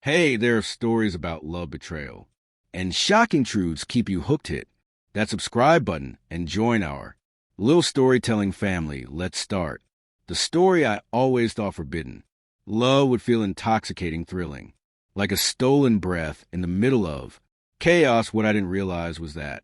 Hey, there are stories about love betrayal. And shocking truths keep you hooked. Hit that subscribe button and join our little storytelling family. Let's start. The story I always thought forbidden. Love would feel intoxicating, thrilling, like a stolen breath in the middle of chaos. What I didn't realize was that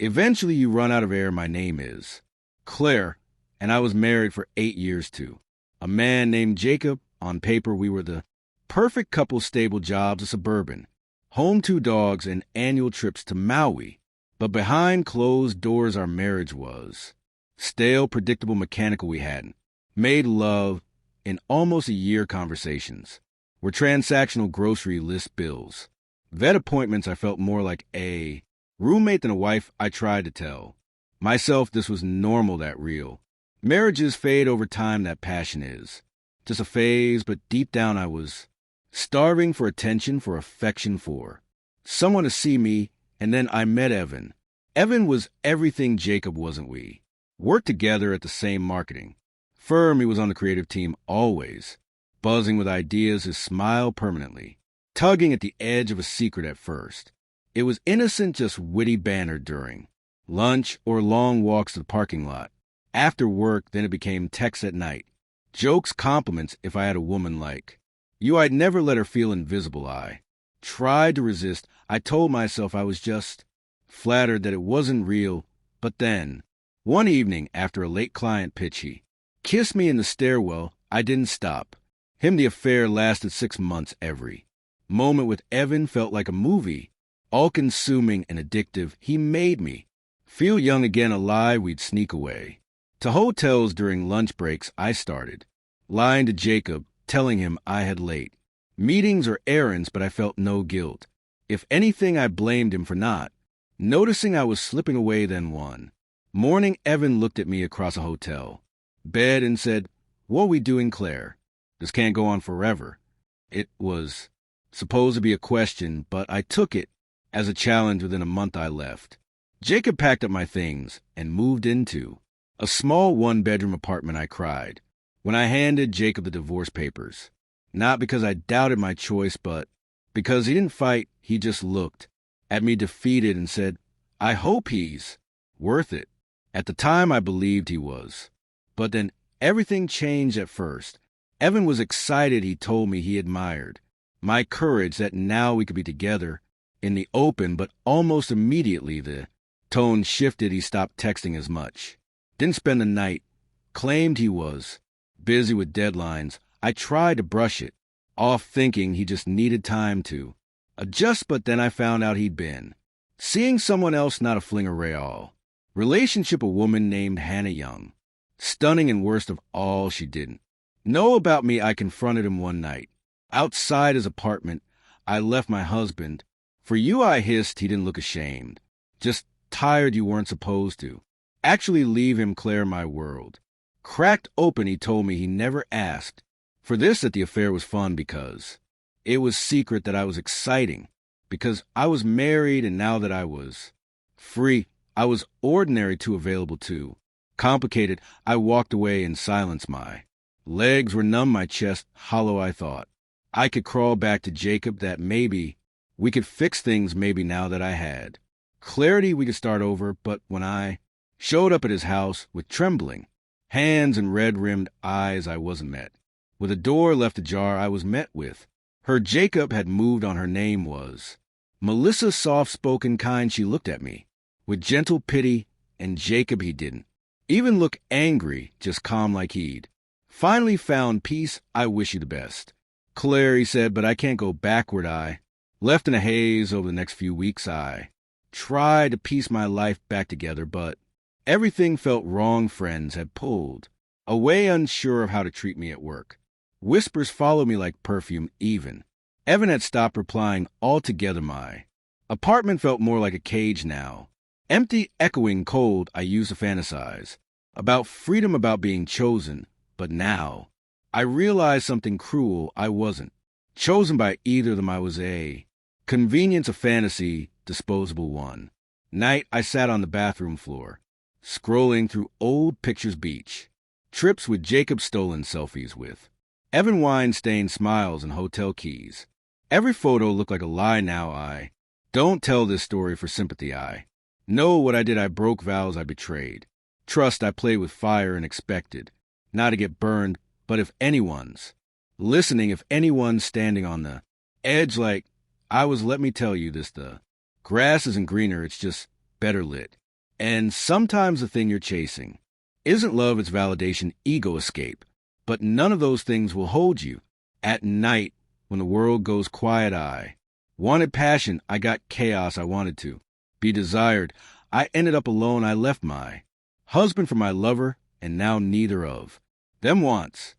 eventually you run out of air. My name is Claire, and I was married for 8 years to a man named Jacob. On paper, we were the perfect couple, stable jobs, a suburban, home, two dogs, and annual trips to Maui. But behind closed doors, our marriage was stale, predictable, mechanical. We hadn't made love in almost a year. Conversations were transactional, grocery list bills. Vet appointments, I felt more like a roommate than a wife. I tried to tell myself this was normal, that real marriages fade over time, that passion is just a phase, but deep down I was starving for attention, for affection, for someone to see me. And then I met Evan. Evan was everything Jacob wasn't. We worked together at the same marketing firm. He was on the creative team, always buzzing with ideas, his smile permanently tugging at the edge of a secret. At first, it was innocent, just witty banter during lunch or long walks to the parking lot after work. Then it became texts at night, jokes, compliments. If I had a woman like you, I'd never let her feel invisible. I tried to resist. I told myself I was just flattered that it wasn't real. But then, one evening after a late client pitch, he kissed me in the stairwell. I didn't stop him. The affair lasted 6 months. Every moment with Evan felt like a movie, all-consuming and addictive. He made me feel young again, alive. We'd sneak away to hotels during lunch breaks. I started lying to Jacob, telling him I had late meetings or errands, but I felt no guilt. If anything, I blamed him for not noticing I was slipping away. Then one morning, Evan looked at me across a hotel bed and said, "What are we doing, Claire? This can't go on forever." It was supposed to be a question, but I took it as a challenge. Within a month, I left. Jacob packed up my things and moved into a small one-bedroom apartment. I cried when I handed Jacob the divorce papers, not because I doubted my choice, but because he didn't fight. He just looked at me defeated and said, "I hope he's worth it." At the time, I believed he was. But then everything changed. At first, Evan was excited. He told me he admired my courage, that now we could be together in the open. But almost immediately, the tone shifted. He stopped texting as much, didn't spend the night, claimed he was busy with deadlines. I tried to brush it off, thinking he just needed time to adjust, but then I found out he'd been seeing someone else, not a fling or real relationship, a woman named Hannah Young. Stunning, and worst of all, she didn't know about me. I confronted him one night outside his apartment. "I left my husband for you," I hissed. He didn't look ashamed, just tired. "You weren't supposed to actually leave him, Claire." My world cracked open. He told me he never asked for this, that the affair was fun because it was secret, that I was exciting because I was married, and now that I was free, I was ordinary, too available, too complicated. I walked away in silence. My legs were numb, my chest hollow. I thought I could crawl back to Jacob, that maybe we could fix things. Maybe now that I had clarity, we could start over. But when I showed up at his house with trembling hands and red-rimmed eyes, I wasn't met with a door left ajar. I was met with her. Jacob had moved on. Her name was Melissa, soft-spoken, kind. She looked at me with gentle pity, and Jacob, he didn't even look angry, just calm, like he'd finally found peace. "I wish you the best, Claire," he said, "but I can't go backward." I left in a haze. Over the next few weeks, I tried to piece my life back together, but everything felt wrong. Friends had pulled away, unsure of how to treat me at work. Whispers followed me like perfume. Even Evan had stopped replying altogether. My apartment felt more like a cage now, empty, echoing, cold. I used to fantasize about freedom, about being chosen. But now I realized something cruel. I wasn't chosen by either of them. I was a convenience, a fantasy, disposable one. Night, I sat on the bathroom floor, scrolling through old pictures, beach trips with Jacob, stolen selfies with Evan, wine-stained smiles, and hotel keys Every photo looked like a lie now, I. Don't tell this story for sympathy, I. Know what I did, I broke vows, I betrayed. Trust I played with fire and expected. Not to get burned, but if anyone's. Listening if anyone's standing on the edge like I was, let me tell you this, the grass isn't greener, it's just better lit. And sometimes the thing you're chasing isn't love, it's validation, ego escape. But none of those things will hold you. At night, when the world goes quiet, I wanted passion, I got chaos, I wanted to be desired. I ended up alone, I left my husband for my lover, and now neither of them wants